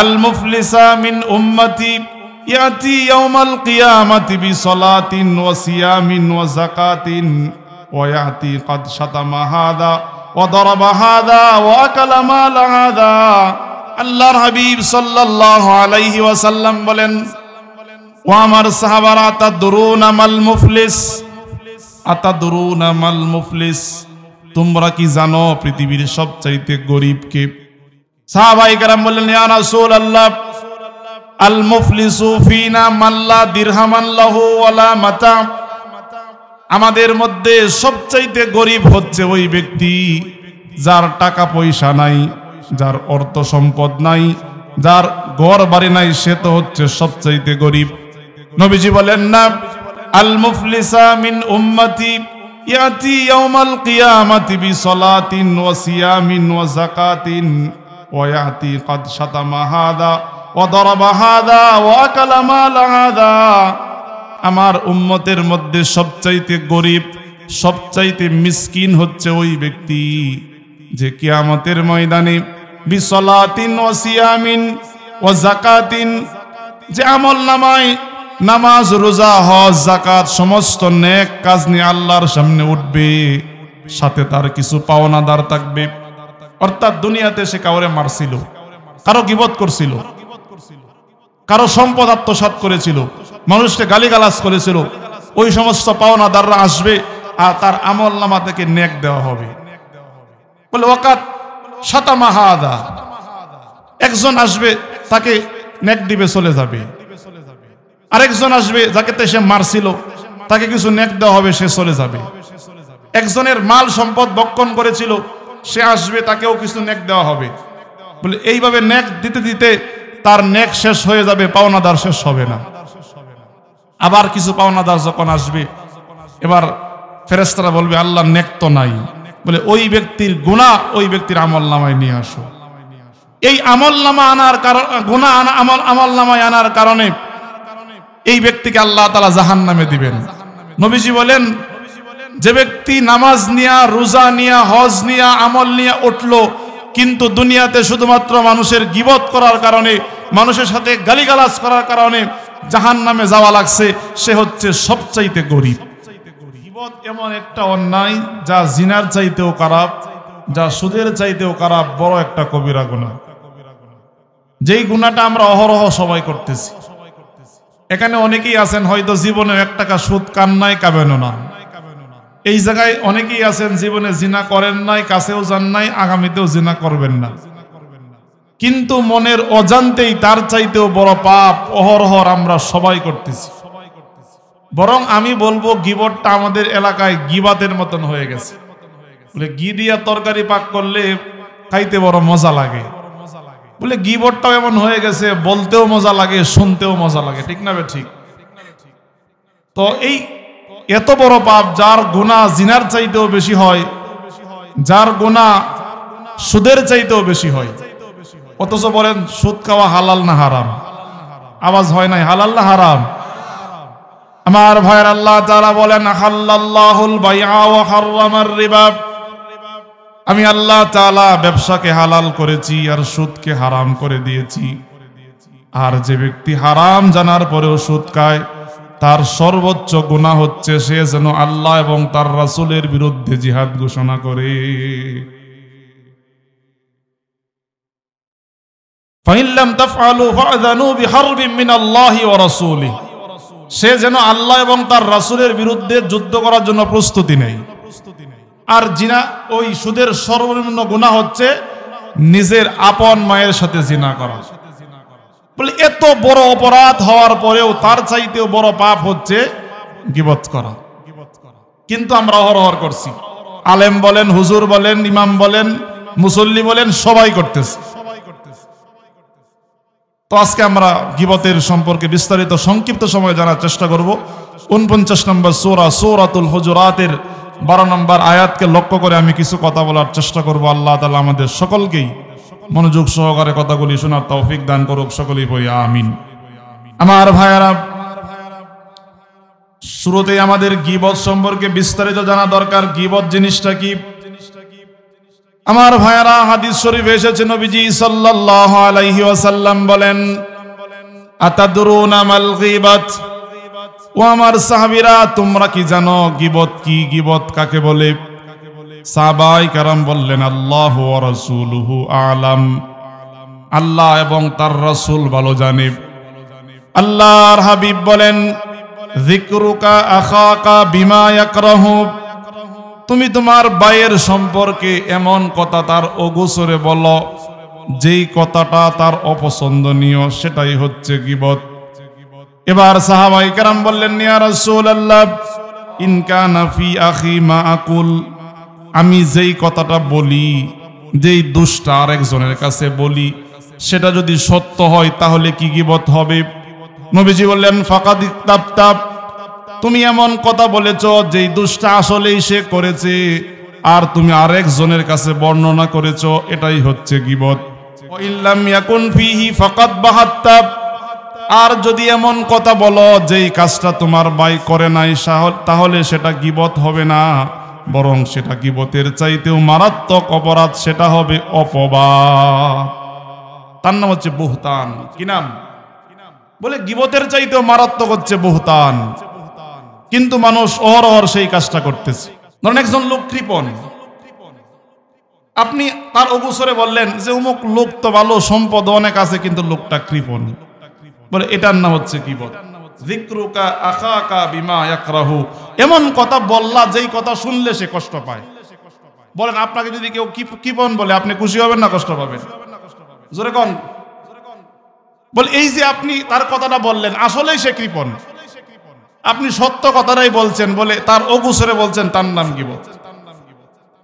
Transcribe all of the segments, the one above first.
আল মুফলিসা মিন উম্মতি ইয়াতি ইয়াউমাল কিয়ামাতি বিসলাতিন ওয়া সিয়ামিন ওয়া যাকাতিন ওয়া ইয়াতি ক্বাদ শাতামা হাযা ওয়া দারাবা হাযা ওয়া আকালা মাল হাযা। আল্লাহর হাবিব সাল্লাল্লাহু আলাইহি ওয়াসাল্লাম বলেন, ও আমার সাহাবারা, আতাদরুনা মাল মুফলিস, আতাদরুনা মাল মুফলিস, তোমরা কি জানো পৃথিবীর সবচাইতে গরিব কে? সাহাবায়ে কেরাম বললেন, ইয়া রাসূলুল্লাহ, আল মুফলিসু ফিনা মান লা দিরহামান লাহু ওয়ালা মাতা। আমাদের মধ্যে সবচাইতে গরিব হচ্ছে ওই ব্যক্তি যার টাকা পয়সা নাই, যার অর্থ সম্পদ নাই, যার ঘর বাড়ি নাই, সে তো হচ্ছে সবচাইতে গরিব। নবীজি বলেন না, আল মুফলিসা মিন উম্মতি ইয়াতি ইয়াউমাল কিয়ামাতি বিসলাতিন ওয়া সিয়ামিন ওয়া যাকাতিন ওয়া ইয়াতি ক্বাদ শাতামা হাযা ওয়া দারাবা হাযা ওয়া আকালা মাল হাযা। আমার উম্মতের মধ্যে সবচাইতে গরিব, সবচাইতে মিসকিন হচ্ছে ওই ব্যক্তি যে কিয়ামতের ময়দানে বিসলাতিন ওয়া সিয়ামিন ওয়া যাকাতিন, যে আমলনামায় নামাজ, রোজা, হজ, যাকাত সমস্ত নেক কাজ নিয়ে আল্লাহর সামনে উঠবে, সাথে তার কিছু পাওনাদার থাকবে। অর্থাৎ দুনিয়াতে সে কাউরে মারছিল, কারো গীবত করছিল, কারো সম্পদ আত্মসাৎ করেছিল, মানুষকে গালিগালাজ করেছিল, ওই সমস্ত পাওনাদাররা আসবে আর তার আমলনামা থেকে নেক দেওয়া হবে। বলে ওয়াকাত শাতামা হাযা, একজন আসবে তাকে নেক দিবে, চলে যাবে। আরেকজন আসবে যাকে সে মারছিল, তাকে কিছু নেক দেওয়া হবে, সে চলে যাবে। একজনের মাল সম্পদ বক্ষণ করেছিল, সে আসবে, তাকেও কিছু নেক দেওয়া হবে। বলে এইভাবে নেক দিতে দিতে তার নেক শেষ হয়ে যাবে, পাওনাদার শেষ হবে না। আবার কিছু পাওনাদার যখন আসবে, এবার ফেরেশতারা বলবে, আল্লাহ নেক তো নাই। বলে ওই ব্যক্তির গুনাহ ওই ব্যক্তির আমলনামায় নিয়ে আসো। এই আমলনামা আনার কারণ, গুনাহ আমলনামায় আনার কারণে এই ব্যক্তিকে আল্লাহ তাআলা জাহান্নামে দিবেন। নবীজি বলেন, যে ব্যক্তি নামাজ নিয়া, রোজা নিয়া, হজ নিয়া, আমল নিয়া উঠলো, কিন্তু দুনিয়াতে শুধুমাত্র মানুষের গীবত করার কারণে, মানুষের সাথে গালিগালাজ করার কারণে জাহান্নামে যাওয়া লাগছে, সে হচ্ছে সবচাইতে গরিব। গীবত এমন একটা অন্যায় যা জিনার চাইতেও খারাপ, যা সুদের চাইতেও খারাপ, বড় একটা কবিরা গুনাহ। যেই গুনাহটা আমরা অহরহ সবাই করতেছি। এখানে অনেকেই আছেন হয়তো জীবনে 1 টাকা সুদ কান নাই, কাবেনও না। এই জায়গায় অনেকেই আছেন জীবনে জিনা করেন নাই, কাছেও যান নাই, আগামীতেও জিনা করবেন না, কিন্তু মনের অজান্তেই তার চাইতেও বড় পাপ অহরহর আমরা সবাই করতেছি। বরং আমি বলবো গীবতটা আমাদের এলাকায় গীবাতের মতন হয়ে গেছে। বলে ঘি দিয়া তরকারি পাক করলে খাইতে বড় মজা লাগে। বলে গীবতটাও এমন হয়ে গেছে, বলতেও মজা লাগে, শুনতেও মজা লাগে। ঠিক না বে ঠিক? তো এই এত বড় পাপ, যার গুনাহ জিনার চাইতেও বেশি হয়, যার গুনাহ সুদের চাইতেও বেশি হয়, অথচ বলেন সুদ খাওয়া হালাল না হারাম? আওয়াজ হয় নাই, হালাল না হারাম? আমার ভাইয়ের, আল্লাহ তাআলা বলেন, হাল্লাল্লাহুল বাইআ ওয়া হাররামার রিবা। আমি আল্লাহ তাআলা ব্যবসাকে হালাল করেছি আর সুদকে হারাম করে দিয়েছি। আর যে ব্যক্তি হারাম জানার পরেও সুদ খায়, তার সর্বোচ্চ গুনাহ হচ্ছে সে যেন আল্লাহ এবং তার রাসূলের বিরুদ্ধে জিহাদ ঘোষণা করে। ফাইন লাম তাফআলু ফাআযানু বিহারবিন মিনাল্লাহি ওয়া রাসূলিহি, সে যেন আল্লাহ এবং তার রাসূলের বিরুদ্ধে যুদ্ধ করার জন্য প্রস্তুতি নেয়। আর জিনা, ওই সুদের সর্বনিম্ন গুনাহ হচ্ছে নিজের আপন মায়ের সাথে জিনা করা। বলে এত বড় অপরাধ হওয়ার পরেও তার চাইতেও বড় পাপ হচ্ছে গীবত করা। কিন্তু আমরা অহরহ করছি। আলেম বলেন, হুজুর বলেন, ইমাম বলেন, মুসল্লি বলেন, সবাই করতেছে। তো আজকে আমরা গীবতের সম্পর্কে বিস্তারিত সংক্ষিপ্ত সময় জানার চেষ্টা করব। 49 নম্বর সূরা, সূরাতুল হুজুরাতের 12 নম্বর আয়াতকে লক্ষ্য করে আমি কিছু কথা বলার চেষ্টা করব। আল্লাহ তাআলা আমাদের সকলকেই মনোযোগ সহকারে কথাগুলি শোনার তৌফিক দান করুক। সকলেই বলি আমিন। আমার ভাইয়েরা, শুরুতেই আমাদের গীবত সম্পর্কে বিস্তারিত জানা দরকার। গীবত জিনিসটা কি? আমার ভাইয়েরা, হাদিস শরীফে এসেছে নবীজি সাল্লাল্লাহু আলাইহি ওয়াসাল্লাম বলেন, আতাদরুনা মাল গীবাত? ও আমার সাহাবীরা, তোমরা কি জানো গীবত কি? গীবত কাকে বলে? সাহাবায়ে কেরাম বললেন, আল্লাহু ওয়া রাসূলুহু আ'লাম, আল্লাহ এবং তার রাসূল ভালো জানে। আল্লাহর হাবিব বলেন, যিকরুকা আখাকা বিমা ইয়াকরাহু, তুমি তোমার ভাইয়ের সম্পর্কে এমন কথা তার অগোচরে বলো যেই কথাটা তার অপছন্দনীয়, সেটাই হচ্ছে গীবত। এবার সাহাবায়ে কেরাম বললেন, ইয়া রাসূলুল্লাহ, ইন কানা ফি আখি মা আকুল, আমি যেই কথাটা বলি, যেই দুষ্টা আরেকজনের কাছে বলি, সেটা যদি সত্য হয় তাহলে কি গীবত হবে? নবীজি বললেন, ফাকাদ ইক্তাবতা, তুমি এমন কথা বলেছ যেই দুষ্টা আসলেই সে করেছে, আর তুমি আরেকজনের কাছে বর্ণনা করেছ, এটাই হচ্ছে গীবত। ওয়া ইল্লাম ইয়াকুন ফিহি ফাকাদ বাহাত্তা, আর যদি এমন কথা বলো যেই কাজটা তোমার ভাই করে নাই, তাহলে সেটা গীবত হবে না, বরং সেটা গীবতের চাইতেও মারাত্মক অপরাধ, সেটা হবে অপবাদ। তার নাম হচ্ছে বুহতান। কি নাম? বলে গীবতের চাইতেও মারাত্মক হচ্ছে বুহতান। কিন্তু মানুষ অহরহ সেই কাজটা করতেছে। ধরেন একজন লোক কৃপণ, আপনি তার অগোচরে বললেন যে অমুক লোক তো ভালো, সম্পদ অনেক আছে, কিন্তু লোকটা কৃপণ, বলে এটার নাম হচ্ছে গীবত। যিকরুকা আখাকা বিমা ইয়াকরাহু, এমন কথা বললা যেই কথা শুনলে সে কষ্ট পায়। বলেন আপনাকে যদি কেউ কৃপণ বলে, আপনি খুশি হবেন না কষ্ট পাবেন? জোরে কোন। বলে এই যে আপনি তার কথাটা বললেন, আসলেই সে কৃপণ, আপনি সত্য কথাটাই বলছেন, বলে তার অগোচরে বলছেন, তার নাম গীবত।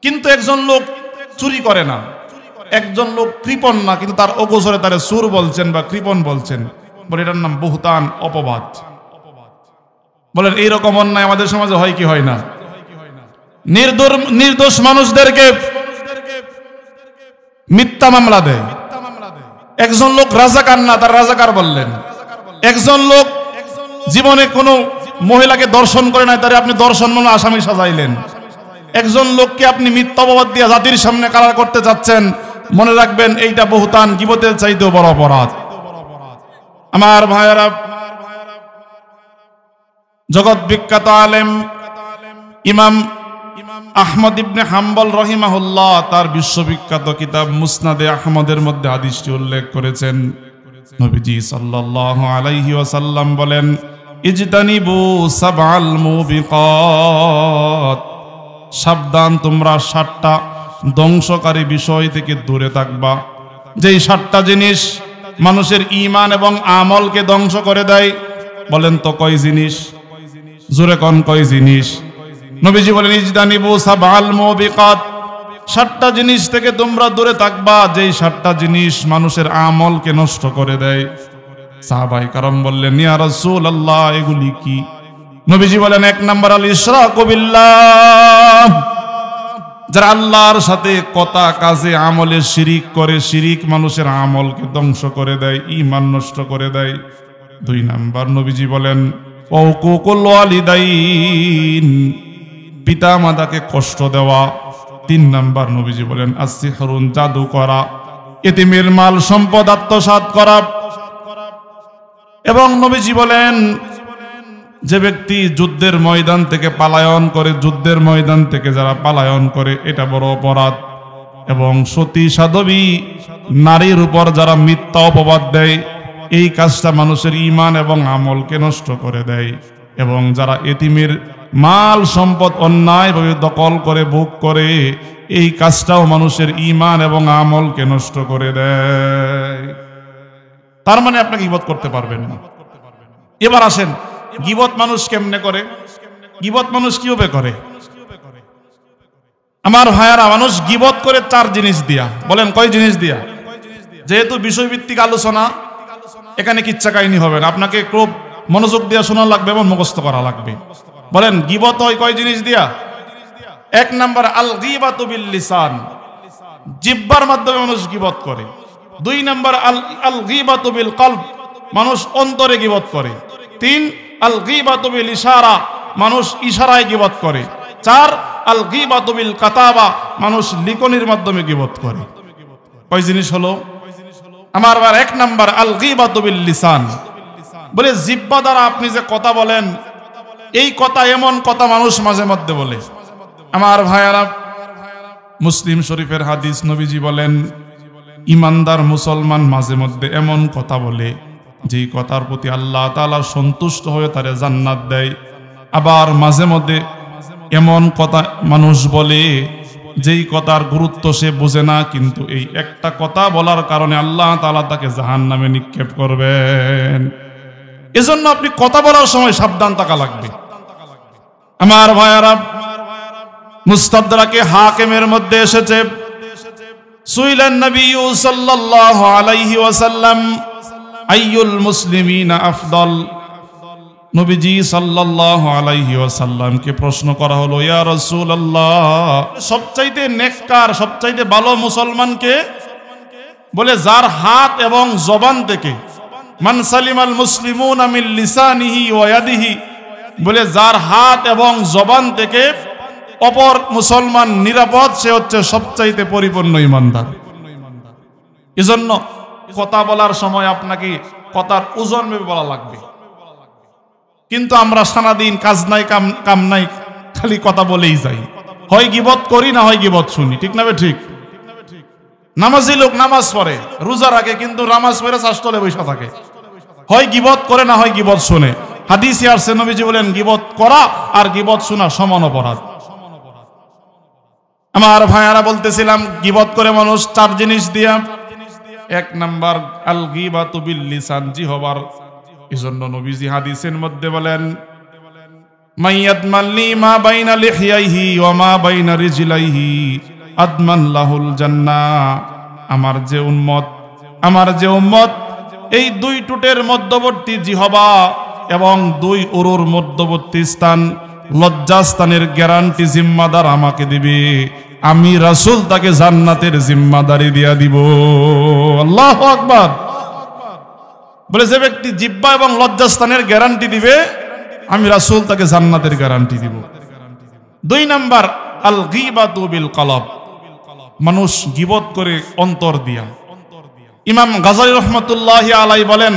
কিন্তু একজন লোক চুরি করে না, একজন লোক কৃপণ না, কিন্তু তার অগোচরে তারে সুর বলছেন বা কৃপণ বলছেন, বলে এটার নাম বুহতান, অপবাদ। বলেন এইরকম অন্যায় আমাদের সমাজে হয় কি হয় না? নির্দোষ মানুষদেরকে মিথ্যা মামলা দেয়। একজন লোক রাজাকার না, তার রাজাকার বললেন। একজন লোক জীবনে কোনো মহিলাকে দর্শন করে নাই, তারে আপনি দর্শন মূলক আসামি সাজাইলেন। একজন লোককে আপনি মিথ্যা অপবাদ দিয়ে জাতির সামনে কারার করতে যাচ্ছেন, মনে রাখবেন এইটা বুহতান, গীবতের চাইতেও বড় অপরাধ। আমার ভাইয়েরা, জগৎ বিখ্যাত আলেম ইমাম আহমদ ইবনে হাম্বল রহিমাহুল্লাহ তার বিশ্ববিখ্যাত কিতাব মুসনাদে আহমদের মধ্যে হাদিসটি উল্লেখ করেছেন। নবীজি সাল্লাল্লাহু আলাইহি ওয়াসাল্লাম বলেন, ইজতানিবু সাবআল মুবিকাত, সাবধান তোমরা 7টা ধ্বংসকারী বিষয় থেকে দূরে থাকবা। যেই 7টা জিনিস মানুষের ঈমান এবং আমলকে ধ্বংস করে দেয়। বলেন তো কয় জিনিস? জোরে কোন কয় জিনিস? নবীজি বলেন, ইজতানিবু সাবআল মুবিকাত, 7টা জিনিস থেকে তোমরা দূরে থাকবা, যেই 7টা জিনিস মানুষের আমলকে নষ্ট করে দেয়। সাহাবায়ে কেরাম বললেন, ইয়া রাসূলুল্লাহ, এগুলি কি? নবীজি বলেন, 1 নাম্বার আল ইশরাকু বিল্লাহ, যারা আল্লাহর সাথে কথা কাজে আমলে শিরিক করে, শিরিক মানুষের আমলকে ধ্বংস করে দেয়, ঈমান নষ্ট করে দেয়। 2 নাম্বার নবীজি বলেন, উকুকুল ওয়ালিদাইন, পিতা মাতাকে কষ্ট দেওয়া। 3 নাম্বার নবীজি বলেন, আসসিহরুন, জাদু করা, এতিমের মাল সম্পদ আত্মসাৎ করা। এবং নবীজি বলেন, যে ব্যক্তি যুদ্ধের ময়দান থেকে পালায়ন করে, যুদ্ধের ময়দান থেকে যারা পালায়ন করে, এটা বড় অপরাধ। এবং সতী সাধবী নারীর উপর যারা মিথ্যা অপবাদ দেয়, এই কাজটা মানুষের ঈমান এবং আমলকে নষ্ট করে দেয়। এবং যারা এতিমের মাল সম্পদ অন্যায়ভাবে দখল করে ভোগ করে, এই কাজটাও মানুষের ঈমান এবং আমলকে নষ্ট করে দেয়। তার মানে আপনাকে গীবত করতে পারবেন না। এবার আসেন, গীবত মানুষ কেমনে করে? গীবত মানুষ কিভাবে করে? আমার ভাইয়ারা, মানুষ গীবত করে 4 জিনিস দিয়া। বলেন কয় জিনিস দিয়া? যেহেতু বিষয়ভিত্তিক আলোচনা, এখানে কিচ্ছা কাহিনী হবে না, আপনাকে খুব মনোযোগ দিয়ে শোনা লাগবে এবং মুখস্থ করা লাগবে। বলেন গীবত হয় কয় জিনিস দিয়া? 1 নাম্বার আল গীবাতু বিল লিসান, জিহ্বার মাধ্যমে মানুষ গীবত করে। 2 নাম্বার আল গীবাতু বিল কলব, মানুষ অন্তরে গীবত করে। 3 আল গীবাতু বিল ইশারা, মানুষ ইশারায় গীবত করে। 4 আল গীবাতু বিল কাতাবা, মানুষ লিখনির মাধ্যমে গীবত করে। কয় জিনিস হলো আমার ভাই? 1 নাম্বার আল গীবাতু বিল লিসান, বলে জিহ্বা দ্বারা আপনি যে কথা বলেন, এই কথা এমন কথা মানুষ মাঝে মধ্যে বলে। আমার ভাইয়ারা, মুসলিম শরীফের হাদিস, নবীজি বলেন ইমানদার মুসলমান মাঝে মধ্যে এমন কথা বলে যেই কথার প্রতি আল্লাহ তাআলা সন্তুষ্ট হয়ে তারে জান্নাত দেয়। আবার মাঝে মধ্যে এমন কথা মানুষ বলে যেই কথার গুরুত্ব সে বোঝে না, কিন্তু এই একটা কথা বলার কারণে আল্লাহ তাআলা তাকে জাহান্নামে নিক্ষেপ করবেন। এজন্য আপনি কথা বলার সময় সাবধান থাকা লাগবে। আমার ভাইয়ারা, মুস্তাদরাকে হাকিমের মধ্যে এসেছে, সুইলান নবী সাল্লাল্লাহু আলাইহি ওয়াসাল্লাম আইয়ুল মুসলিমিনা আফদল। নবীজি সাল্লাল্লাহু আলাইহি ওয়াসাল্লামকে প্রশ্ন করা হলো, ইয়া রাসূলুল্লাহ, সবচাইতে নেককার, সবচাইতে ভালো মুসলমান কে? বলে যার হাত এবং জবান থেকে, মান সালিমাল মুসলিমুনা মিন লিসানিহি ওয়া ইয়াদিহি, বলে যার হাত এবং জবান থেকে অপর মুসলমান নিরাপদ, সে হচ্ছে সবচাইতে পরিপূর্ণ ঈমানদার। এজন্য কথা বলার সময় আপনাকে কথার ওজন ভেবে বলা লাগবে। কিন্তু আমরা সারাদিন কাজ নাই কাম নাই, খালি কথা বলেই যাই, হয় গীবত করি না হয় গীবত শুনি। ঠিক না? ঠিক। নামাজি লোক নামাজ পড়ে, রোজা রাখে, কিন্তু নামাজ পড়ে চাষতলে বসে থাকে, হয় গীবত করে না হয় গীবত শুনে। হাদিসে আসছে, নবীজি বলেন গীবত করা আর গীবত শোনা সমান অপরাধ। আমার ভাইয়ারা, বলতেছিলাম গীবত করে মানুষ 4 জিনিস দিয়া। 1 নাম্বার আল গীবাতু বিল লিসান, জিহবার। এজন্য নবীজি হাদিসের মধ্যে বলেন, মাইয়াদমাল্লি মা বাইনা লিহিয়াইহি ওয়া মা বাইনা রিজলাইহি আদমান লাহুল জান্নাহ। আমার যে উম্মত এই 2 টুটের মধ্যবর্তী জিহবা এবং 2 উরুর মধ্যবর্তী স্থান, লজ্জাস্থানের গ্যারান্টি জিম্মাদার আমাকে দিবে, আমি রাসূল তাকে জান্নাতের জিম্মাদারি দিয়া দিব। আল্লাহু আকবার। বলে যে ব্যক্তি জিহ্বা এবং লজ্জাস্থানের গ্যারান্টি দিবে, আমি রাসূল তাকে জান্নাতের গ্যারান্টি দিব। 2 নাম্বার আল গীবাতু বিল কলব, মানুষ গীবত করে অন্তর দিয়া। ইমাম গাযালি রাহমাতুল্লাহি আলাইহি বলেন,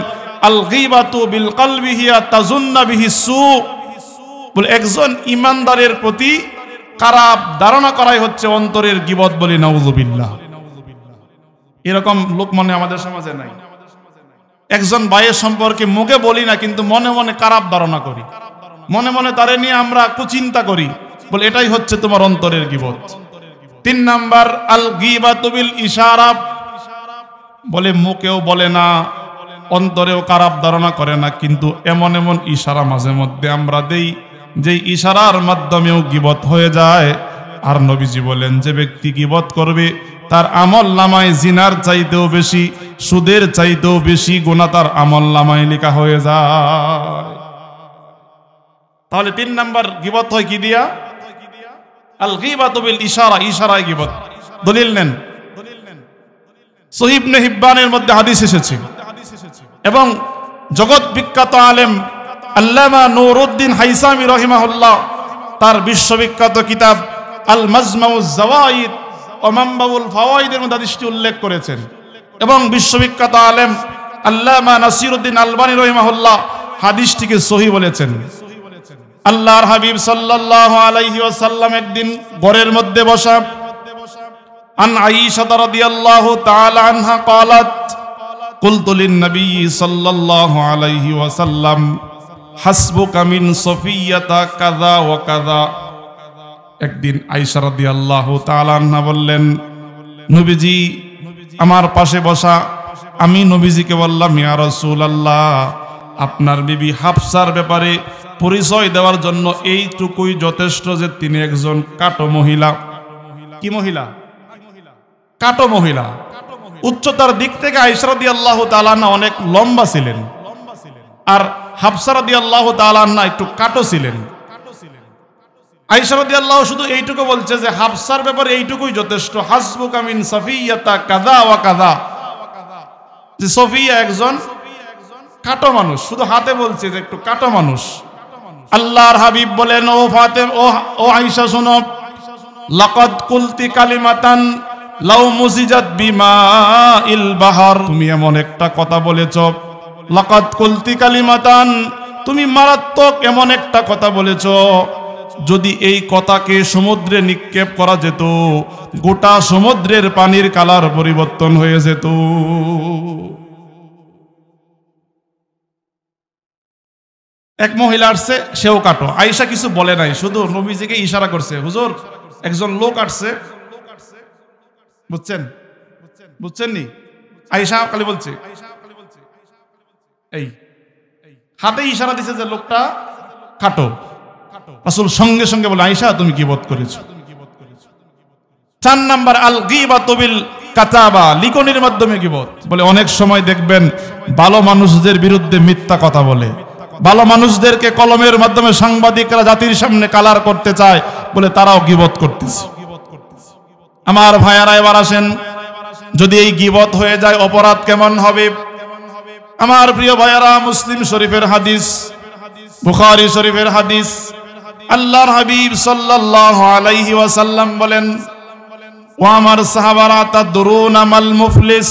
আল গীবাতু বিল কলবি হিয়া তাজুন্না বিহি সু, বলে একজন ইমানদারের প্রতি খারাপ ধারণা করাই হচ্ছে অন্তরের গীবত। বলি নাউযুবিল্লাহ। এরকম লোক মনে আমাদের সমাজে নাই। একজন ভাইয়ের সম্পর্কে মুখে বলি না, কিন্তু মনে মনে খারাপ ধারণা করি, মনে মনে তারে নিয়ে আমরা কুচিন্তা করি, বলে এটাই হচ্ছে তোমার অন্তরের গীবত। 3 নাম্বার আল গীবাতু বিল ইশারা, বলে মুখেও বলে না, অন্তরেও খারাপ ধারণা করে না, কিন্তু এমন এমন ইশারা মাঝে মধ্যে আমরা দেই যে ইশারার মাধ্যমেও গীবত হয়ে যায়। আর নবীজি বলেন, যে ব্যক্তি গীবত করবে তার আমল নামায় জিনার চাইতেও বেশি, সুদের চাইতেও বেশি গুনাহ তার আমল নামায় লেখা হয়ে যায়। তাহলে 3 নাম্বার গীবত হয় কি দিয়া? আল গীবাতু বিল ইশারা, ইশারায় গীবত। দলিল নেন, সহিহ ইবনে হিব্বানের মধ্যে হাদিস এসেছে, এবং জগৎ বিখ্যাত আলেম আল্লামা নুরউদ্দিন হাইসামি রাহিমাহুল্লাহ তার বিশ্ববিখ্যাত কিতাব আল মাজমাউজ জাওয়াইদ ও মানবাউল ফাওয়াইদের মধ্যে হাদিসটি উল্লেখ করেছেন। এবং বিশ্ববিখ্যাত আলেম আল্লামা নাসিরউদ্দিন আলবানী রাহিমাহুল্লাহ হাদিসটিকে সহিহ বলেছেন। আল্লাহর হাবিব সাল্লাল্লাহু আলাইহি ওয়াসাল্লাম একদিন ঘরের মধ্যে বসা, আন আয়েশা রাদিয়াল্লাহু তাআলা আনহা قالت قلت للنبي صلى الله عليه وسلم حسبك من صفية كذا وكذا। একদিন আয়েশা রাদিয়াল্লাহু তাআলা আনহা বললেন, নবীজি আমার পাশে বসা, আমি নবীজিকে বললাম, ইয়া রাসূলুল্লাহ, আপনার বিবি হাফসার ব্যাপারে পরিচয় দেওয়ার জন্য এইটুকুই যথেষ্ট যে তিনি একজন কাটো মহিলা। কি মহিলা? কাটো মহিলা। উচ্চতার দিক থেকে আয়েশা রাদিয়াল্লাহু তাআলা আনহা অনেক লম্বা ছিলেন, আর হাফসা রাদিয়াল্লাহু তাআলা আনহা একটু কাটো ছিলেন। আয়েশা রাদিয়াল্লাহু শুধু এইটুকু বলছে যে হাফসার ব্যাপারে এইটুকুই যথেষ্ট, হাসবুকা মিন সাফিয়াতা কাযা ওয়া কাযা, যে সফিয়া একজন কাটো মানুষ, শুধু হাতে বলছে যে একটু কাটো মানুষ। আল্লাহর হাবিব বলেন, ও ফাতেমা, ও আয়েশা শোনো, লাকাদ কুলতি কালিমাতান লাউ মুজিজাত বিমাইল বাহার, তুমি এমন একটা কথা বলেছ, লাকাদ কুলতি কালিমাতান, তুমি মারাত্মক এমন একটা কথা বলেছ, যদি এই কথাকে সমুদ্রে নিক্ষেপ করা যেত গোটা সমুদ্রের পানির কালার পরিবর্তন হয়ে যেত। এক মহিলা আসছে, সেও কাটো। আয়েশা কিছু বলে নাই, শুধু নবীজিকে ইশারা করছে, হুজুর একজন লোক আসছে, বুঝছেন বুঝছেন নি? আয়েশা খালি বলছে, এই হাতে ইশারা দিছে যে লোকটা কাটো। রাসূল সঙ্গে সঙ্গে বলে, আয়েশা তুমি গীবত করেছো। 4 নাম্বার আল গীবাতু বিল কাতাবা, লিখনির মাধ্যমে গীবত। বলে অনেক সময় দেখবেন ভালো মানুষদের বিরুদ্ধে মিথ্যা কথা বলে, ভালো মানুষদেরকে কলমের মাধ্যমে সাংবাদিকরা জাতির সামনে কালার করতে চায়, বলে তারাও গীবত করতেছে। আমার ভাইয়ারা এবার আসেন, যদি এই গীবত হয়ে যায় অপরাধ কেমন হবে? আমার প্রিয় ভাইয়ারা, মুসলিম শরীফের হাদিস, বুখারী শরীফের হাদিস, আল্লাহর হাবিব সাল্লাল্লাহু আলাইহি ওয়াসাল্লাম বলেন, ও আমার সাহাবারা, আতাদরুনা মাল মুফলিস,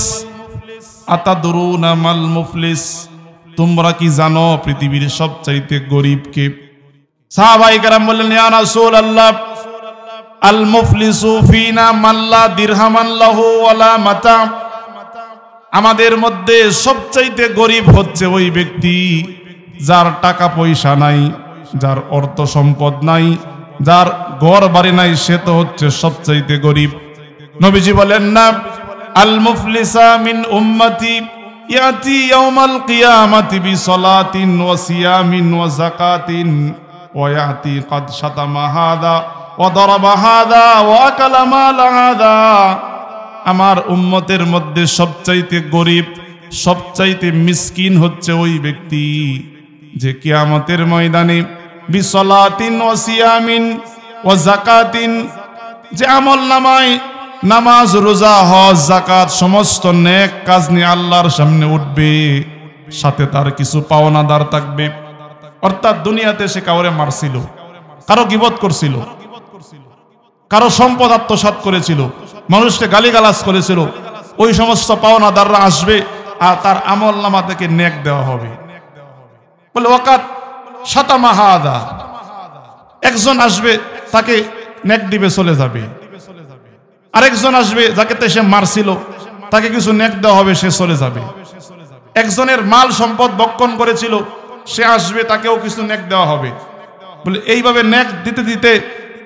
আতাদরুনা মাল মুফলিস, তোমরা কি জানো পৃথিবীর সবচাইতে গরিব কে? সাহাবায়ে কেরাম বললেন, ইয়া রাসূলুল্লাহ, আল মুফলিসু ফিনা মাল্লা দিরহামান লাহু ওয়ালা মাতা, আমাদের মধ্যে সবচাইতে গরিব হচ্ছে ওই ব্যক্তি যার টাকা পয়সা নাই, যার অর্থ সম্পদ নাই, যার ঘর বাড়ি নাই, সে তো হচ্ছে সবচাইতে গরিব। নবীজি বলেন না, আল মুফলিসা মিন উম্মতি ইয়াতি ইয়াউমাল কিয়ামাতি বিসলাতিন ওয়া সিয়ামিন ওয়া যাকাতিন ওয়া ইয়াতি ক্বাদ শাতামা হাদা ওয়া দারাবা হাদা ওয়া আকালা মাল হাদা। আমার উম্মতের মধ্যে সবচাইতে গরিব, সবচাইতে মিসকিন হচ্ছে ওই ব্যক্তি যে কিয়ামতের ময়দানে বিসলাতিন ওয়া সিয়ামিন ওয়া যাকাতিন, যে আমলনামায় নামাজ, রোজা, হজ, যাকাত সমস্ত নেক কাজ নিয়ে আল্লাহর সামনে উঠবে, সাথে তার কিছু পাওনাদার থাকবে। অর্থাৎ দুনিয়াতে সে কাউরে মারছিল, কারো গীবত করছিল, কারো সম্পদ আত্মসাৎ করেছিল, মানুষকে গালিগালাজ করেছিল, ওই সমস্ত পাওনাদাররা আসবে আর তার আমলনামা থেকে নেক দেওয়া হবে। বলে ওয়াকাত শাতামা হাদা, একজন আসবে তাকে নেক দিবে, চলে যাবে। আরেকজন আসবে যাকে সে মারছিল, তাকে কিছু নেক দেওয়া হবে, সে চলে যাবে। একজনের মাল সম্পদ ভক্ষণ করেছিল, সে আসবে, তাকেও কিছু নেক দেওয়া হবে। বলে এইভাবে নেক দিতে দিতে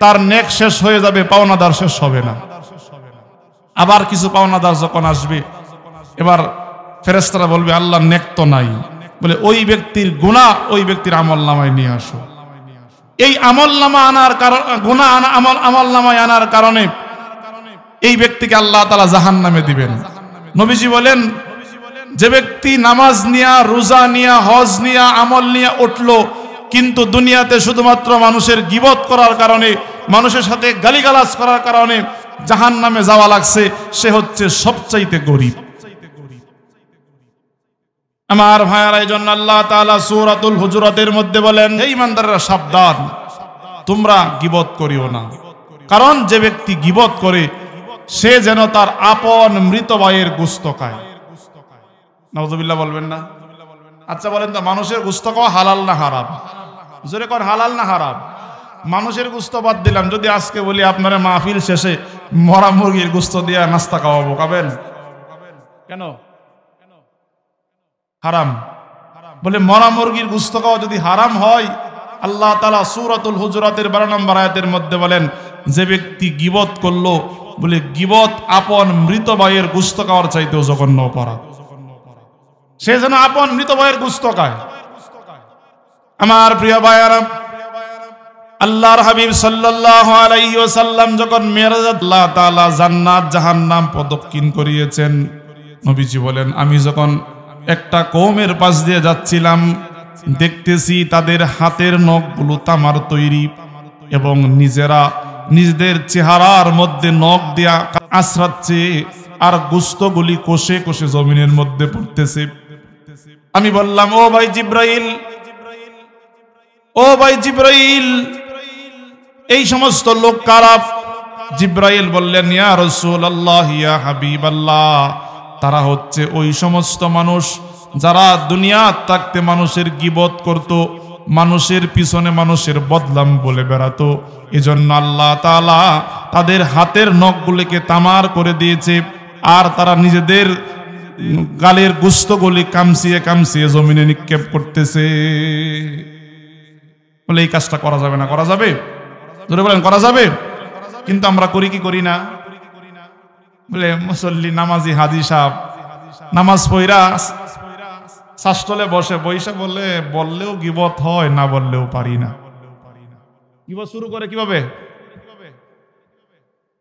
তার নেক শেষ হয়ে যাবে, পাওনাদার শেষ হবে না। আবার কিছু পাওনাদার যখন আসবে, এবার ফেরেশতারা বলবে, আল্লাহ নেক তো নাই। বলে ওই ব্যক্তির গুনাহ ওই ব্যক্তির আমলনামায় নিয়ে আসো। এই আমলনামা আনার কারণ, গুনাহ আমলনামায় আনার কারণে এই ব্যক্তিকে আল্লাহ তাআলা জাহান্নামে দিবেন। নবীজি বলেন, যে ব্যক্তি নামাজ নিয়া, রোজা নিয়া, হজ নিয়া, আমল নিয়া উঠলো, কিন্তু দুনিয়াতে শুধুমাত্র মানুষের গীবত করার কারণে, মানুষের সাথে গালিগালাজ করার কারণে জাহান্নামে যাওয়া লাগছে, সে হচ্ছে সবচাইতে গরিব। আমার ভাইয়ারা, এই জন্য আল্লাহ তাআলা সূরাতুল হুজুরাতের মধ্যে বলেন, হে ঈমানদাররা সাবধান, তোমরা গীবত করিও না। কারণ যে ব্যক্তি গীবত করে সে যেন তার আপন মৃত ভাইয়ের গোশত খায়। নাউযুবিল্লাহ বলবেন না? আচ্ছা বলেন তো, মানুষের গোশত খাওয়া হালাল না হারাম? জোরে কর, হালাল না হারাম? মানুষের গোশত বাদ দিলাম, যদি আজকে বলি আপনারা মাহফিল শেষে মরা মুরগির গোশত দিয়ে নাস্তা খাওয়াবো, খাবেন? কেন? হারাম। বলে মরা মুরগির গোশত খাওয়া যদি হারাম হয়, আল্লাহ তাআলা সূরাতুল হুজুরাতের 12 নম্বর আয়াতের মধ্যে বলেন, যে ব্যক্তি গীবত করলো, বলে গীবত আপন মৃত ভাইয়ের গোশত খাওয়ার চাইতেও জঘন্য অপরাধ। সে যেন আপন মৃত ভাইয়ের গোশত খায়। আমার প্রিয় ভাইয়ারা, আল্লাহর হাবিব সাল্লাল্লাহু আলাইহি ওয়াসাল্লাম যখন মিরাজ, আল্লাহ তাআলা জান্নাত জাহান্নাম প্রদক্ষিণ করিয়েছেন, নবীজি বলেন, আমি যখন একটা কওমের পাশ দিয়ে যাচ্ছিলাম, দেখতেছি তাদের হাতের নখগুলো তামার তৈরি এবং নিজেরা নিজেদের চেহারার মধ্যে নখ দিয়া আছড়াচ্ছে আর গোশতগুলি কষে কষে জমিনের মধ্যে পড়তেছে। আমি বললাম, ও ভাই জিব্রাইল, ও ভাই জিব্রাইল, এই সমস্ত লোক কারা? জিব্রাইল বললেন, ইয়া রাসূলুল্লাহ, ইয়া হাবিবাল্লাহ, তারা হচ্ছে ওই সমস্ত মানুষ যারা দুনিয়াত থাকতে মানুষের গীবত করত, মানুষের পিছনে মানুষের বদনাম বলে বেড়াতো। এজন্য আল্লাহ তাআলা তাদের হাতের নখগুলিকে তামার করে দিয়েছে, আর তারা নিজেদের গালের গোশতগুলি কামছিয়ে কামছিয়ে জমিনে নিক্ষেপ করতেছে। বলে এই কাজটা করা যাবে না? করা যাবে? ধরে বলেন করা যাবে। কিন্তু আমরা করি কি করি না? বলে মুসল্লি নামাজি হাজি সাহেব নামাজ পড়া শাস্ত্রলে বসে বৈশা বলে, বললেও গীবত হয়, না বললেও পারি না। গীবত শুরু করে কিভাবে?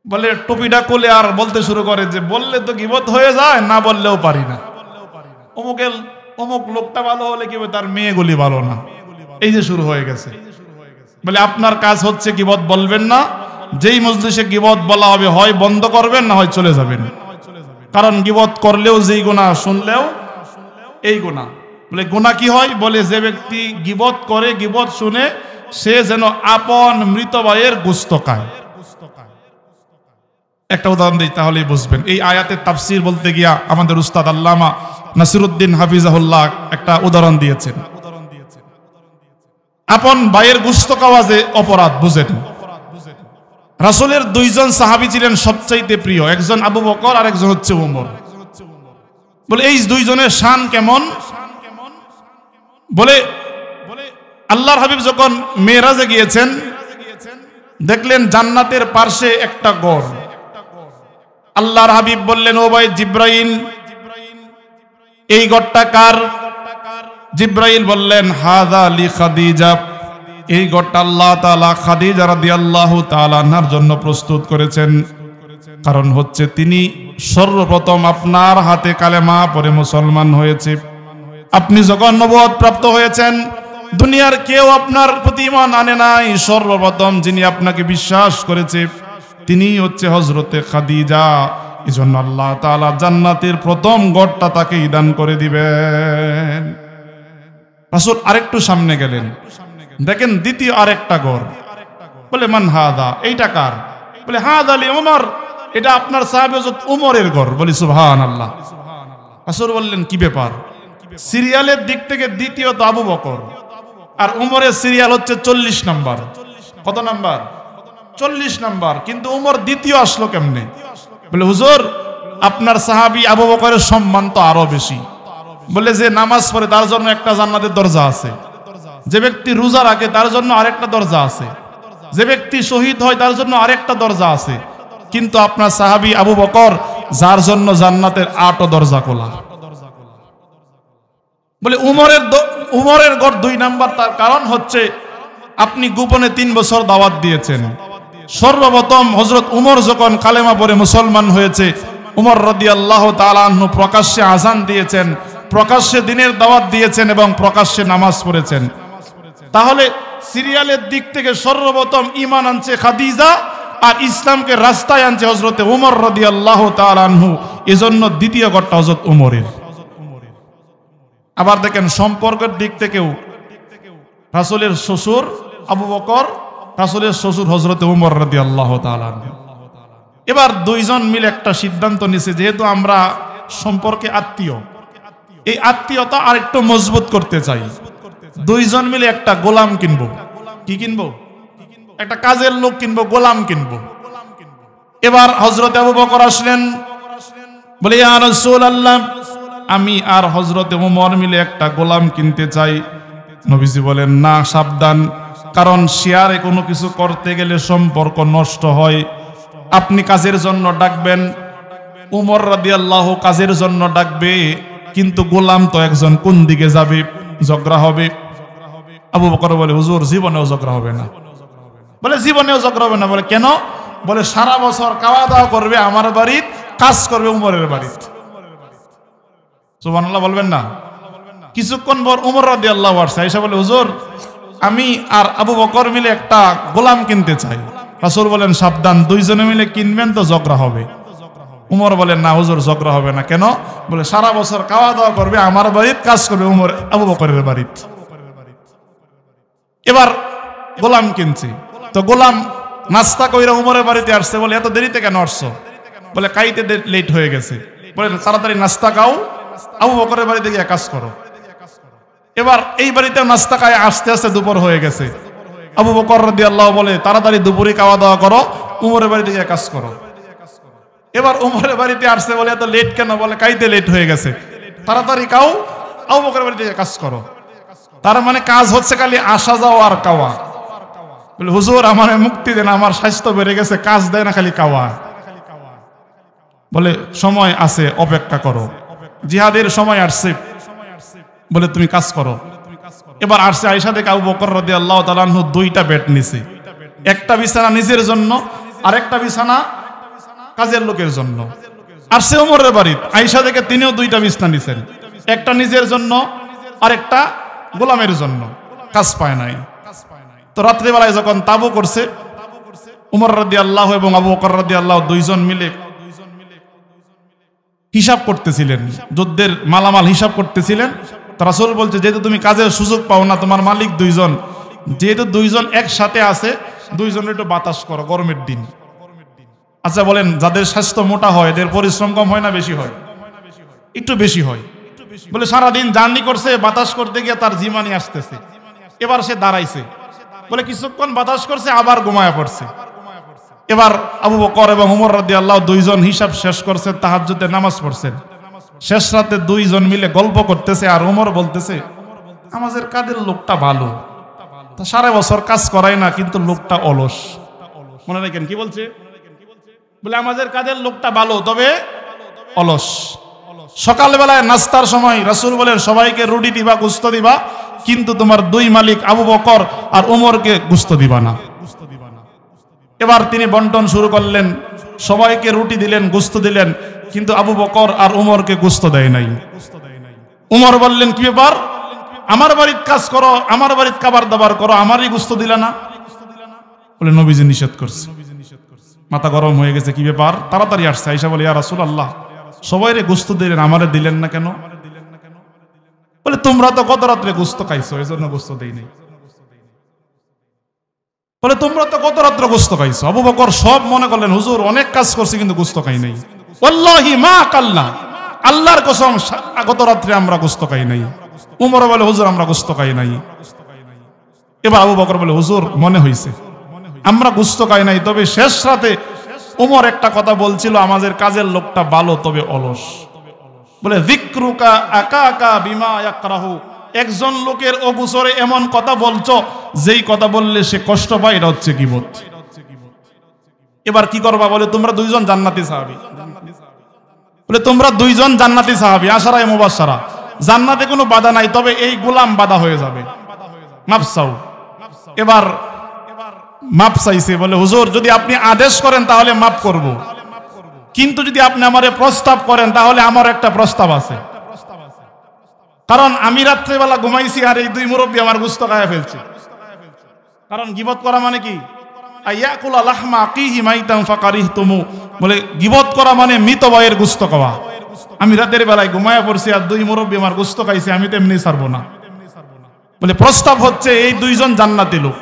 বলে টুপিটা কোলে আর বলতে শুরু করে যে বললে তো গীবত হয়ে যায়, না বললেও পারি না। অমুক লোকটা ভালো হলে কি তার মেয়েগুলি ভালো না, এই যে শুরু হয়ে গেছে। বলে আপনার কাজ হচ্ছে গীবত বলবেন না, যেই মজলিসে গীবত বলা হবে হয় বন্ধ করবেন, না হয় চলে যাবেন। কারণ গীবত করলেও যেই গুনাহ, শুনলেও এই গুনাহ। বলে গুনাহ কি হয়? বলে যে ব্যক্তি গীবত করে, গীবত শুনে, সে যেন আপন মৃত ভাইয়ের গোশত খায়। একটা উদাহরণ দিই তাহলেই বুঝবেন। এই আয়াতের তাফসীর বলতে গিয়া আমাদের উস্তাদ আল্লামা নাসিরউদ্দিন হাফিজাহুল্লাহ একটা উদাহরণ দিয়েছেন। আপন ভাইয়ের গোশত খাওয়া যে অপরাধ, বুঝেন? রাসূলের দুইজন সাহাবী ছিলেন সবচাইতে প্রিয়, একজন আবু বকর আর একজন হচ্ছে ওমর। বলে এই দুইজনের শান কেমন? বলে আল্লাহর হাবিব যখন মেরাজে গিয়েছেন, দেখলেন জান্নাতের পার্শ্বে একটা গড়। আল্লাহর হাবিব বললেন, ও ভাই জিব্রাইল, এই গড়টা কার? জিব্রাইল বললেন, হাযা লি খাদিজা, এই গড়টা আল্লাহ তাআলা খাদিজা রাদিয়াল্লাহু তাআলা আনহার জন্য প্রস্তুত করেছেন। কারণ হচ্ছে তিনি সর্বপ্রথম আপনার হাতে কালেমা পড়ে মুসলমান হয়েছে। আপনি যখন নবুয়ত প্রাপ্ত হয়েছেন, দুনিয়ার কেউ আপনার প্রতি ঈমান আনে নাই। সর্বপ্রথম যিনি আপনাকে বিশ্বাস করেছে তিনি হচ্ছে হযরতে খাদিজা। এজন্য আল্লাহ তাআলা জান্নাতের প্রথম গড়টা তাকে দান করে দিবেন। রাসূল আরেকটু সামনে গেলেন, দেখেন দ্বিতীয় আরেকটা গড়। বলে মান হাদা, এইটা কার? বলে হাদা লি উমর, এটা আপনার সাহাবী হযরত উমরের গড়। বলি সুবহানাল্লাহ। রাসূল বললেন, কি ব্যাপার? সিরিয়ালের দিক থেকে দ্বিতীয় তো আবু বকর, আর উমরের সিরিয়াল হচ্ছে 40 নাম্বার। কত নাম্বার? 40 নাম্বার। কিন্তু উমর দ্বিতীয় আসলো কেমনে? বলে হুজুর, আপনার সাহাবী আবু বকরের সম্মান তো আরো বেশি। বলে যে নামাজ পড়ে তার জন্য একটা জান্নাতের দরজা আছে, যে ব্যক্তি রোজা রাখে তার জন্য আরেকটা দরজা আছে, যে ব্যক্তি শহীদ হয় তার জন্য আরেকটা দরজা আছে। কিন্তু আপনার সাহাবী আবু বকর, যার জন্য জান্নাতের 8 দরজা খোলা। বলে উমরের গড় 2 নাম্বার। তার কারণ হচ্ছে আপনি গোপনে 3 বছর দাওয়াত দিয়েছেন। সর্বপ্রথম হযরত উমর যখন কালেমা পড়ে মুসলমান হয়েছে, উমর রাদিয়াল্লাহু তাআলা আনহু প্রকাশ্যে আযান দিয়েছেন, প্রকাশ্যে দ্বীনের দাওয়াত দিয়েছেন এবং প্রকাশ্যে নামাজ পড়েছেন। তাহলে সিরিয়ালের দিক থেকে সর্বপ্রথম ঈমান আনছে খাদিজা, আর ইসলামকে রাস্তায় আনছে হযরতে উমর রাদিয়াল্লাহু তাআলা আনহু। এজন্য দ্বিতীয় গড়টা হযরত উমরের। আবার দেখেন সম্পর্কের দিক থেকেও রাসূলের শ্বশুর আবু বকর, রাসূলের শ্বশুর হযরতে উমর রাদিয়াল্লাহু তাআলা আনহু। এবার দুইজন মিলে একটা সিদ্ধান্ত নিছে, যেহেতু আমরা সম্পর্কে আত্মীয়, এই আত্মীয়তা আরেকটু মজবুত করতে চাই। দুইজন মিলে একটা গোলাম কিনবো। কি কিনবো? একটা কাজের লোক কিনবো, গোলাম কিনবো। এবার হযরতে আবু বকর আসলেন, বলে ইয়া রাসূলুল্লাহ, আমি আর হযরতে ওমর মিলে একটা গোলাম কিনতে চাই। নবীজি বলেন, না, সাবধান, কারণ শেয়ারে কোনো কিছু করতে গেলে সম্পর্ক নষ্ট হয়। আপনি কাজের জন্য ডাকবেন, উমর রাদিয়াল্লাহু কাজের জন্য ডাকবে, কিন্তু গোলাম তো একজন কোন দিকে যাবে? ঝগড়া হবে। আবু বকর বলে, হুজুর জীবনেও ঝগড়া হবে না। বলে জীবনেও ঝগড়া হবে না? বলে কেন? বলে সারা বছর খাওয়া দাওয়া করবে আমার বাড়িতে, কাজ করবে উমরের বাড়িতে। সুবহানাল্লাহ বলবেন না? কিছুক্ষণ পর উমর রাদিয়াল্লাহু আনহু এসে বলে, হুজুর আমি আর আবু বকর মিলে একটা গোলাম কিনতে চাই। রাসূল বলেন, সাবধান, দুইজনে মিলে কিনবেন তো ঝগড়া হবে। উমর বলেন, না হুজুর ঝগড়া হবে না। কেন? বলে সারা বছর খাওয়া দাওয়া করবে আমার বাড়িতে, কাজ করবে আবু বকরের বাড়িতে। এবার গোলাম কিনছি, তো গোলাম নাস্তা কইরা উমরের বাড়িতে আসছে, বলে এত দেরিতে কেন আসছো? বলে খাইতে লেট হয়ে গেছে। বলে তাড়াতাড়ি নাস্তা খাও, আবু বকরের বাড়িতে গিয়ে কাজ করো। এবার এই বাড়িতে নাস্তা খায় আস্তে আস্তে দুপুর হয়ে গেছে। আবু বকর রাদিয়াল্লাহু বলে তাড়াতাড়ি দুপুরে খাওয়া দাওয়া করো, উমরের বাড়িতে গিয়ে কাজ করো। এবার উমরের বাড়িতে আসছে, বলে এত লেট কেন? বলে খাইতে লেট হয়ে গেছে, তাড়াতাড়ি খাও, আবু বকরের বাড়িতে গিয়ে কাজ করো। তার মানে কাজ হচ্ছে খালি আসা যাওয়া আর খাওয়া। বলে হুজুর আমার মুক্তি দেন, আমার স্বাস্থ্য বেড়ে গেছে, কাজ দেয় না খালি খাওয়া। বলে সময় আছে, অপেক্ষা করো, জিহাদের সময় আসছে, বলে তুমি কাজ করো। এবার আসছে আয়েশা থেকে আবু বকর রাদিয়াল্লাহু তাআলা আনহু দুইটা বেড নিছে, একটা বিছানা নিজের জন্য আর একটা বিছানা কাজের লোকের জন্য। আসছে ওমরের বাড়ি, আয়েশা থেকে তিনিও দুইটা বিছানা নিছেন, একটা নিজের জন্য আর একটা গোলামের জন্য। কাজ পায় নাই। তো রাত্রিবেলায় যখন তাবু করছে, উমর রাদিয়াল্লাহু এবং আবু বকর রাদিয়াল্লাহু দুইজন মিলে হিসাব করতেছিলেন, যুদ্ধের মালামাল হিসাব করতেছিলেন। তো রাসূল বলছে যেহেতু তুমি কাজের সুযোগ পাও না, তোমার মালিক দুইজন, যেহেতু দুইজন একসাথে আছে, দুইজনের একটু বাতাস করো, গরমের দিন। আচ্ছা বলেন, যাদের স্বাস্থ্য মোটা হয় এদের পরিশ্রম কম হয় না বেশি হয়? একটু বেশি হয়। বলে সারাদিন জার্নি করছে, বাতাস করতে গিয়ে তার জিমানি আসতেছে, এবার সে দাঁড়াইছে, বলে কিছুক্ষণ বাতাস করছে, আবার ঘুমায়া পড়ছে। এবার আবু বকর এবং উমর রাদিয়াল্লাহু দুইজন হিসাব শেষ করছে, তাহাজ্জুদের নামাজ পড়ছেন। শেষ রাতে দুইজন মিলে গল্প করতেছে, আর উমর বলতেছে আমাদের কাজের লোকটা ভালো, তা সারা বছর কাজ করায় না, কিন্তু লোকটা অলস। মনে রাখেন কি বলছে? বলে আমাদের কাজের লোকটা ভালো, তবে অলস। সকালবেলায় নাস্তার সময় রাসূল বলেন সবাইকে রুটি দিবা, গোশত দিবা, কিন্তু তোমার দুই মালিক আবু বকর আর উমরকে গোশত দিবা না। এবার তিনি বন্টন শুরু করলেন, সবাইকে রুটি দিলেন, গোশত দিলেন, কিন্তু আবু বকর আর উমরকে গোশত দেয় নাই। উমর বললেন কি ব্যাপার? আমার বাড়ির কাজ করো, আমার বাড়ির খাবার দাবার করো, আমারই গোশত দিলা না? বলে নবীজি নিষেধ করছে। মাথা গরম হয়ে গেছে, কি ব্যাপার? তাড়াতাড়ি আসছে। আয়েশা বলে ইয়া রাসূলুল্লাহ, সবাইরে গোশত দিলেন, আমারে দিলেন না কেন? বলে তোমরা তো গত রাত্রে গোশত খাইছো, এজন্য গোশত দেই নাই। বলে তোমরা তো গত রাত্রে গোশত খাইছো। আবু বকর সব মনে করলেন হুজুর অনেক কাজ করছি, কিন্তু গোশত খাই নাই। ওয়াল্লাহি মা আকালনা, আল্লাহর কসম গত রাত্রে আমরা গোশত খাই নাই। উমর বলে হুজুর আমরা গোশত খাই নাই। এবার আবু বকর বলে হুজুর মনে হইছে আমরা গোশত খাই নাই, তবে শেষ রাতে উমর একটা কথা বলছিল, আমাদের কাজের লোকটা ভালো তবে অলস। বলে যিকরুকা আকাকা বিমা ইয়াকরাহু, একজন লোকের অগোচরে এমন কথা বলছো যেই কথা বললে সে কষ্ট পায়, এটা হচ্ছে গীবত। এবার কি করবা? বলে তোমরা দুইজন জান্নাতি সাহাবী। বলে তোমরা দুইজন জান্নাতি সাহাবী, আশারায়ে মুবাশশারা, জান্নাতে কোনো বাধা নাই, তবে এই গোলাম বাধা হয়ে যাবে, মাফ চাও। এবার মাপ চাইছে। বলে হুজুর যদি আপনি আদেশ করেন তাহলে মাপ করব, কিন্তু যদি আপনি আমারে প্রস্তাব করেন তাহলে আমার একটা প্রস্তাব আছে। কারণ আমি রাত্রেবেলা ঘুমাইছি আর এই দুই মুরব্বী আমার গোশত খাইয়া ফেলছে। কারণ গীবত করা মানে কি? আয়াকুলা লাহমা আকিহি মাইতান ফাকারিহতুমু, বলে গীবত করা মানে মৃত ভাইয়ের গোশত খাওয়া। আমি রাতের বেলায় ঘুমায়া পড়ছি আর দুই মুরব্বী আমার গোশত খাইছে, আমি তো এমনি ছাড়বো না। বলে প্রস্তাব হচ্ছে এই দুইজন জান্নাতি লোক,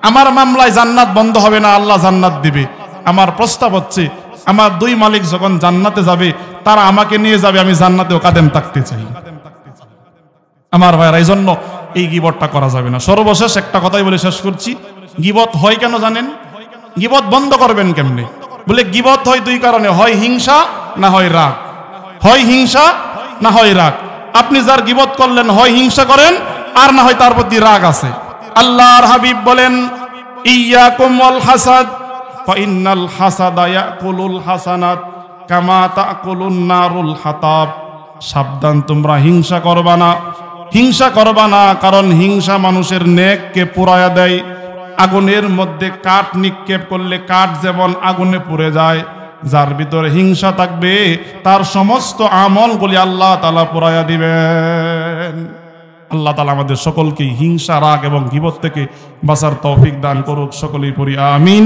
আমার মামলায় জান্নাত বন্ধ হবে না, আল্লাহ জান্নাত দিবে। আমার প্রস্তাব হচ্ছে আমার দুই মালিক যখন জান্নাতে যাবে তারা আমাকে নিয়ে যাবে, আমি জান্নাতেও কাদেম থাকতে চাই। আমার ভাইরা, এই জন্য এই গীবতটা করা যাবে না। সর্বশেষ একটা কথাই বলে শেষ করছি, গীবত হয় কেন জানেন? গীবত বন্ধ করবেন কেমনে? বলে গীবত হয় দুই কারণে, হয় হিংসা না হয় রাগ। হয় হিংসা না হয় রাগ। আপনি যার গীবত করলেন হয় হিংসা করেন আর না হয় তার প্রতি রাগ আছে। আল্লাহর হাবিব বলেন ইয়াকুম ওয়াল হাসাদ ফাইন্নাল হাসাদা ইয়াকুলুল হাসানাত কামা তাকুলুন নারুল হাতাব, সাবধান তোমরা হিংসা করবা না। হিংসা করবা না, কারণ হিংসা মানুষের নেককে পুড়ায়া দেয়। আগুনের মধ্যে কাঠ নিক্ষেপ করলে কাঠ যেমন আগুনে পুড়ে যায়, যার ভিতরে হিংসা থাকবে তার সমস্ত আমলগুলি আল্লাহ তাআলা পুড়ায়া দিবেন। আল্লাহ তাআলা আমাদের সকলকে হিংসা, রাগ এবং গীবত থেকে বাঁচার তৌফিক দান করুক। সকলেই পড়ি আমিন।